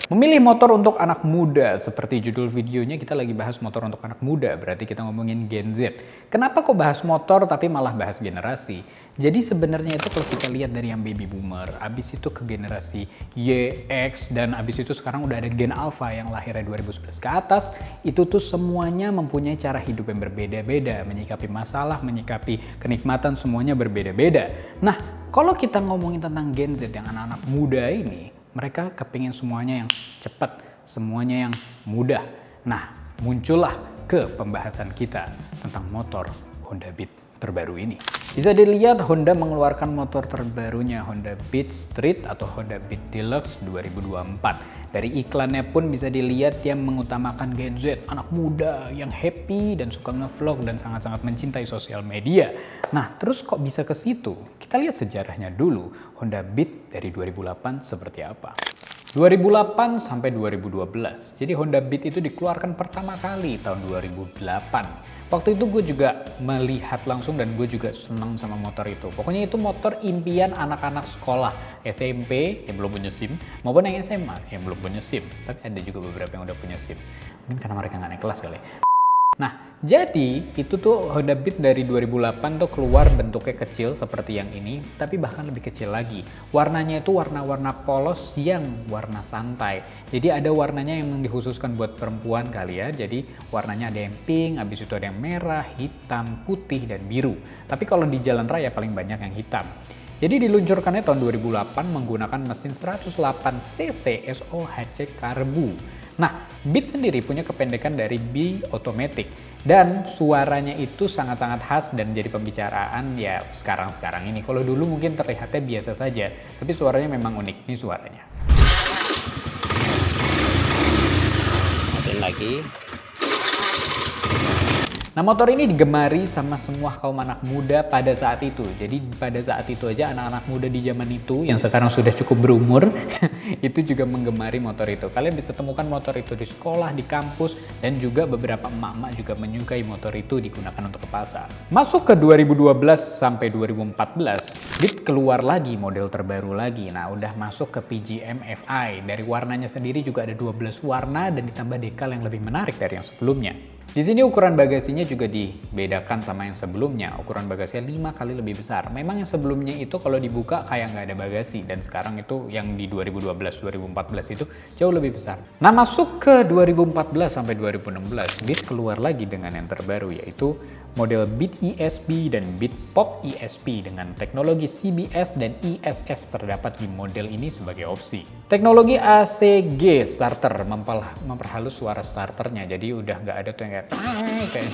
Memilih motor untuk anak muda, seperti judul videonya kita lagi bahas motor untuk anak muda, berarti kita ngomongin Gen Z. Kenapa kok bahas motor tapi malah bahas generasi? Jadi sebenarnya itu kalau kita lihat dari yang baby boomer, abis itu ke generasi Y, X, dan abis itu sekarang udah ada Gen Alpha yang lahirnya 2011 ke atas, itu tuh semuanya mempunyai cara hidup yang berbeda-beda, menyikapi masalah, menyikapi kenikmatan semuanya berbeda-beda. Nah, kalau kita ngomongin tentang Gen Z yang anak-anak muda ini, mereka kepingin semuanya yang cepat, semuanya yang mudah. Nah, muncullah ke pembahasan kita tentang motor Honda Beat terbaru ini. Bisa dilihat Honda mengeluarkan motor terbarunya, Honda Beat Street atau Honda Beat Deluxe 2024. Dari iklannya pun bisa dilihat yang mengutamakan Gen Z, anak muda yang happy dan suka ngevlog dan sangat-sangat mencintai sosial media. Nah, terus kok bisa ke situ? Kita lihat sejarahnya dulu. Honda Beat dari 2008 seperti apa? 2008 sampai 2012. Jadi Honda Beat itu dikeluarkan pertama kali tahun 2008. Waktu itu gue juga melihat langsung dan gue juga senang sama motor itu. Pokoknya itu motor impian anak-anak sekolah SMP yang belum punya SIM maupun yang SMA yang belum punya SIM. Tapi ada juga beberapa yang udah punya SIM. Mungkin karena mereka nggak naik kelas kali. Nah, jadi itu tuh Honda Beat dari 2008 tuh keluar bentuknya kecil seperti yang ini, tapi bahkan lebih kecil lagi. Warnanya itu warna-warna polos yang warna santai. Jadi ada warnanya yang dikhususkan buat perempuan kali ya. Jadi warnanya ada yang pink, habis itu ada yang merah, hitam, putih, dan biru. Tapi kalau di jalan raya paling banyak yang hitam. Jadi diluncurkannya tahun 2008 menggunakan mesin 108cc SOHC karbu. Nah, Beat sendiri punya kependekan dari B Automatic dan suaranya itu sangat-sangat khas dan jadi pembicaraan ya sekarang-sekarang ini. Kalau dulu mungkin terlihatnya biasa saja, tapi suaranya memang unik. Ini suaranya. Matiin lagi. Nah, motor ini digemari sama semua kaum anak muda pada saat itu. Jadi pada saat itu aja anak-anak muda di zaman itu yang sekarang sudah cukup berumur itu juga menggemari motor itu. Kalian bisa temukan motor itu di sekolah, di kampus, dan juga beberapa emak-emak juga menyukai motor itu digunakan untuk ke pasar. Masuk ke 2012 sampai 2014, Beat keluar lagi model terbaru lagi. Nah, udah masuk ke PGM FI. Dari warnanya sendiri juga ada 12 warna dan ditambah dekal yang lebih menarik dari yang sebelumnya. Di sini ukuran bagasinya juga dibedakan sama yang sebelumnya. Ukuran bagasinya 5 kali lebih besar. Memang yang sebelumnya itu kalau dibuka kayak nggak ada bagasi. Dan sekarang itu yang di 2012-2014 itu jauh lebih besar. Nah, masuk ke 2014 sampai 2016, Beat keluar lagi dengan yang terbaru yaitu model Beat ESP dan Beat Pop ESP dengan teknologi CBS dan ESS terdapat di model ini sebagai opsi. Teknologi ACG starter memperhalus suara starternya. Jadi udah nggak ada tuh yang kayak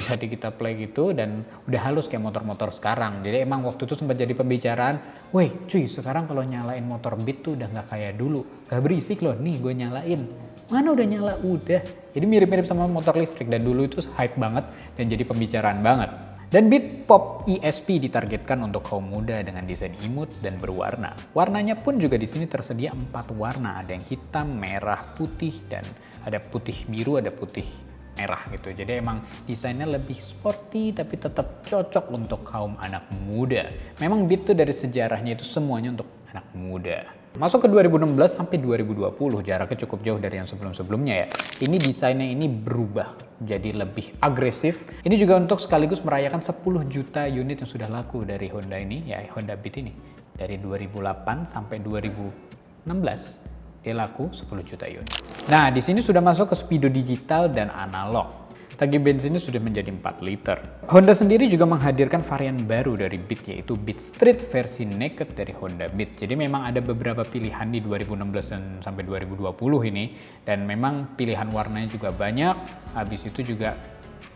tadi kita play gitu dan udah halus kayak motor-motor sekarang. Jadi emang waktu itu sempat jadi pembicaraan, weh cuy sekarang kalau nyalain motor Beat tuh udah nggak kayak dulu, gak berisik loh, nih gue nyalain. Mana udah nyala udah. Jadi mirip-mirip sama motor listrik dan dulu itu hype banget dan jadi pembicaraan banget. Dan Beat Pop ESP ditargetkan untuk kaum muda dengan desain imut dan berwarna. Warnanya pun juga di sini tersedia 4 warna, ada yang hitam, merah, putih, dan ada putih biru, ada putih merah gitu. Jadi emang desainnya lebih sporty tapi tetap cocok untuk kaum anak muda. Memang Beat tuh dari sejarahnya itu semuanya untuk anak muda. Masuk ke 2016 sampai 2020, jaraknya cukup jauh dari yang sebelum-sebelumnya ya. Ini desainnya ini berubah jadi lebih agresif. Ini juga untuk sekaligus merayakan 10 juta unit yang sudah laku dari Honda ini, ya Honda Beat ini. Dari 2008 sampai 2016. Dia laku 10 juta unit. Nah, di sini sudah masuk ke speedo digital dan analog. Tangki bensinnya sudah menjadi 4 liter. Honda sendiri juga menghadirkan varian baru dari Beat yaitu Beat Street versi naked dari Honda Beat. Jadi memang ada beberapa pilihan di 2016 dan sampai 2020 ini dan memang pilihan warnanya juga banyak. Habis itu juga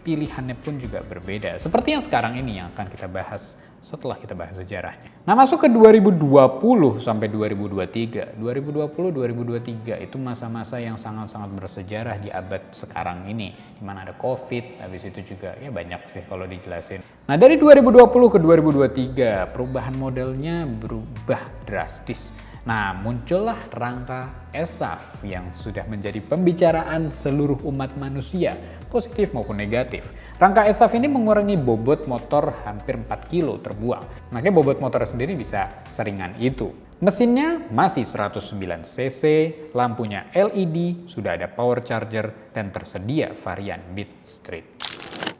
pilihannya pun juga berbeda. Seperti yang sekarang ini yang akan kita bahas setelah kita bahas sejarahnya. Nah, masuk ke 2020 sampai 2023. 2020-2023 itu masa-masa yang sangat-sangat bersejarah di abad sekarang ini. Dimana ada COVID, habis itu juga ya banyak sih kalau dijelasin. Nah, dari 2020 ke 2023, perubahan modelnya berubah drastis. Nah, muncullah rangka ESAV yang sudah menjadi pembicaraan seluruh umat manusia. positif maupun negatif. Rangka ESAF ini mengurangi bobot motor hampir 4 kilo terbuang. Makanya bobot motor sendiri bisa seringan itu. Mesinnya masih 109 cc, lampunya LED, sudah ada power charger, dan tersedia varian Beat Street.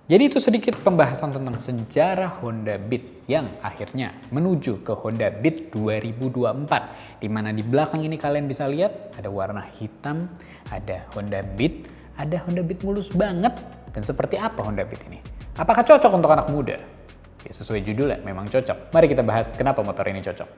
Jadi itu sedikit pembahasan tentang sejarah Honda Beat yang akhirnya menuju ke Honda Beat 2024. Di mana di belakang ini kalian bisa lihat ada warna hitam, ada Honda Beat, ada Honda Beat mulus banget. Dan seperti apa Honda Beat ini? Apakah cocok untuk anak muda? Ya, sesuai judulnya memang cocok. Mari kita bahas kenapa motor ini cocok.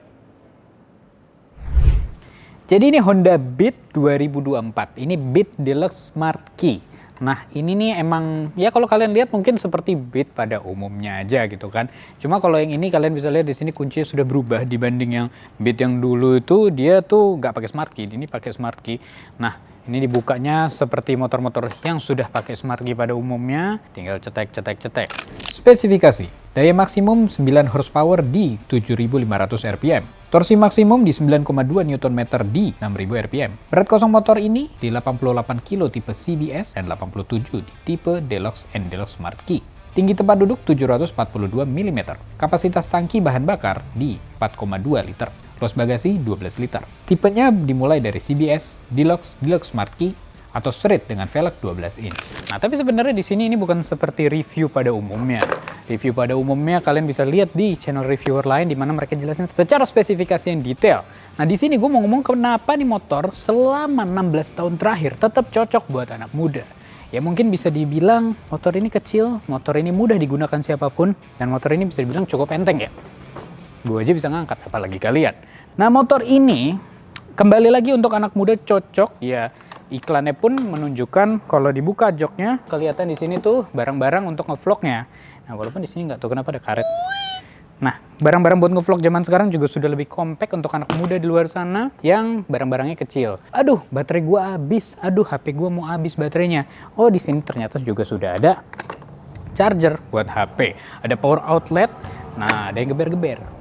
Jadi ini Honda Beat 2024. Ini Beat Deluxe Smart Key. Nah ini nih emang ya kalau kalian lihat mungkin seperti Beat pada umumnya aja gitu kan. Cuma kalau yang ini kalian bisa lihat di sini kuncinya sudah berubah dibanding yang Beat yang dulu itu dia tuh nggak pakai smart key, ini pakai smart key. Nah ini dibukanya seperti motor-motor yang sudah pakai smart key pada umumnya, tinggal cetek. Spesifikasi, daya maksimum 9 horsepower di 7.500 rpm. Torsi maksimum di 9,2 Nm di 6.000 rpm. Berat kosong motor ini di 88 kg tipe CBS dan 87 di tipe Deluxe and Deluxe Smart Key. Tinggi tempat duduk 742 mm. Kapasitas tangki bahan bakar di 4,2 liter. Luas bagasi 12 liter. Tipenya dimulai dari CBS, Deluxe, Deluxe Smart Key, atau Street dengan velg 12 inch. Nah, tapi sebenarnya di sini ini bukan seperti review pada umumnya. Review pada umumnya kalian bisa lihat di channel reviewer lain di mana mereka jelasin secara spesifikasi yang detail. Nah, di sini gue mau ngomong kenapa nih motor selama 16 tahun terakhir tetap cocok buat anak muda. Ya mungkin bisa dibilang motor ini kecil, motor ini mudah digunakan siapapun, dan motor ini bisa dibilang cukup enteng ya. Gue aja bisa ngangkat, apalagi kalian. Nah, motor ini kembali lagi untuk anak muda cocok ya. Iklannya pun menunjukkan kalau dibuka joknya kelihatan di sini tuh barang-barang untuk ngevlognya. Nah, walaupun di sini nggak tahu kenapa ada karet. Nah, barang-barang buat ngevlog zaman sekarang juga sudah lebih compact untuk anak muda di luar sana yang barang-barangnya kecil. Aduh, baterai gua habis. Aduh, HP gua mau habis baterainya. Oh, di sini ternyata juga sudah ada charger buat HP. Ada power outlet. Nah, ada yang geber-geber.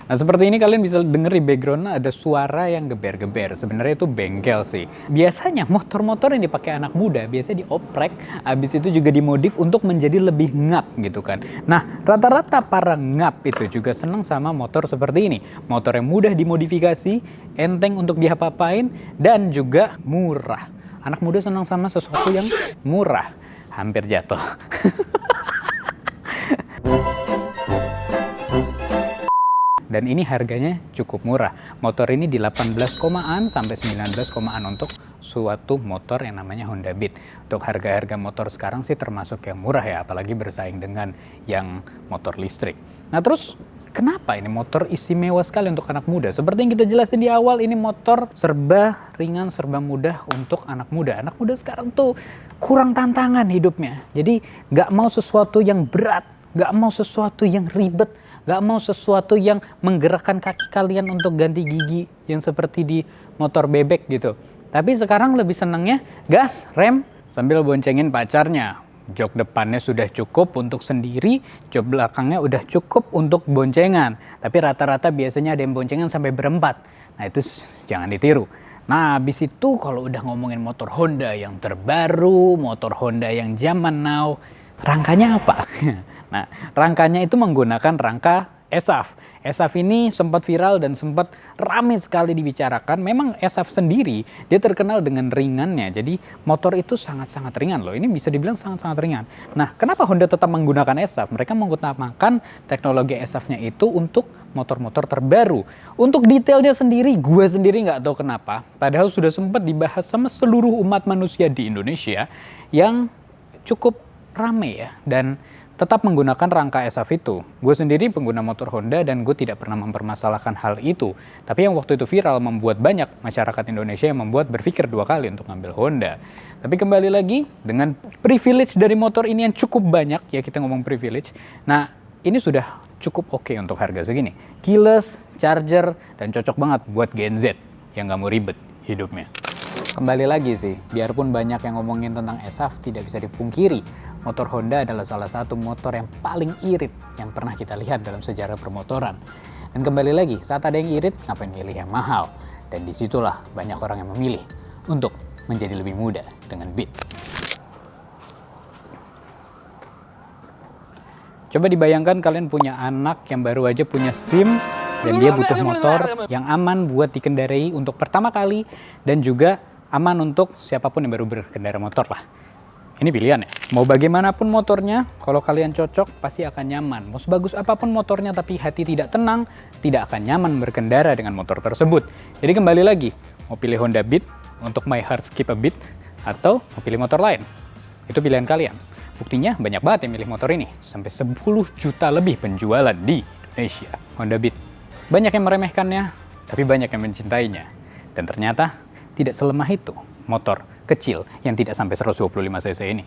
Nah seperti ini kalian bisa denger di background ada suara yang geber-geber. Sebenarnya itu bengkel sih. Biasanya motor-motor yang dipakai anak muda biasanya dioprek, habis itu juga dimodif untuk menjadi lebih ngap gitu kan. Nah rata-rata para ngap itu juga senang sama motor seperti ini. Motor yang mudah dimodifikasi, enteng untuk diapa-apain, dan juga murah. Anak muda senang sama sesuatu yang murah. Hampir jatuh. Dan ini harganya cukup murah. Motor ini di 18 komaan sampai 19 komaan untuk suatu motor yang namanya Honda Beat. Untuk harga-harga motor sekarang sih termasuk yang murah ya, apalagi bersaing dengan yang motor listrik. Nah terus kenapa ini motor istimewa sekali untuk anak muda? Seperti yang kita jelasin di awal, ini motor serba ringan, serba mudah untuk anak muda. Anak muda sekarang tuh kurang tantangan hidupnya. Jadi nggak mau sesuatu yang berat, nggak mau sesuatu yang ribet, gak mau sesuatu yang menggerakkan kaki kalian untuk ganti gigi yang seperti di motor bebek gitu. Tapi sekarang lebih senangnya gas, rem, sambil boncengin pacarnya. Jok depannya sudah cukup untuk sendiri, jok belakangnya udah cukup untuk boncengan. Tapi rata-rata biasanya ada yang boncengan sampai berempat. Nah itu jangan ditiru. Nah habis itu kalau udah ngomongin motor Honda yang terbaru, motor Honda yang zaman now, rangkanya apa? Nah, rangkanya itu menggunakan rangka ESAF. ESAF ini sempat viral dan sempat ramai sekali dibicarakan. Memang ESAF sendiri, dia terkenal dengan ringannya. Jadi, motor itu sangat-sangat ringan loh. Ini bisa dibilang sangat-sangat ringan. Nah, kenapa Honda tetap menggunakan ESAF? Mereka menggunakan teknologi ESAF-nya itu untuk motor-motor terbaru. Untuk detailnya sendiri, gue sendiri nggak tahu kenapa. Padahal sudah sempat dibahas sama seluruh umat manusia di Indonesia yang cukup ramai ya. Dan tetap menggunakan rangka ESAF itu. Gue sendiri pengguna motor Honda dan gue tidak pernah mempermasalahkan hal itu. Tapi yang waktu itu viral membuat banyak masyarakat Indonesia yang membuat berpikir dua kali untuk ngambil Honda. Tapi kembali lagi, dengan privilege dari motor ini yang cukup banyak, ya kita ngomong privilege, nah ini sudah cukup oke untuk harga segini. Keyless, charger, dan cocok banget buat Gen Z yang gak mau ribet hidupnya. Kembali lagi sih, biarpun banyak yang ngomongin tentang ESAF, tidak bisa dipungkiri, motor Honda adalah salah satu motor yang paling irit yang pernah kita lihat dalam sejarah permotoran. Dan kembali lagi, saat ada yang irit, ngapain milih yang mahal? Dan disitulah banyak orang yang memilih untuk menjadi lebih muda dengan Beat. Coba dibayangkan kalian punya anak yang baru aja punya SIM dan dia butuh motor yang aman buat dikendarai untuk pertama kali dan juga aman untuk siapapun yang baru berkendara motor lah. Ini pilihan ya. Mau bagaimanapun motornya, kalau kalian cocok pasti akan nyaman. Mau sebagus apapun motornya tapi hati tidak tenang, tidak akan nyaman berkendara dengan motor tersebut. Jadi kembali lagi, mau pilih Honda Beat untuk My Heart Skip a Beat atau mau pilih motor lain. Itu pilihan kalian. Buktinya banyak banget yang milih motor ini. Sampai 10 juta lebih penjualan di Indonesia. Honda Beat. Banyak yang meremehkannya, tapi banyak yang mencintainya. Dan ternyata tidak selemah itu motor kecil yang tidak sampai 125 cc ini.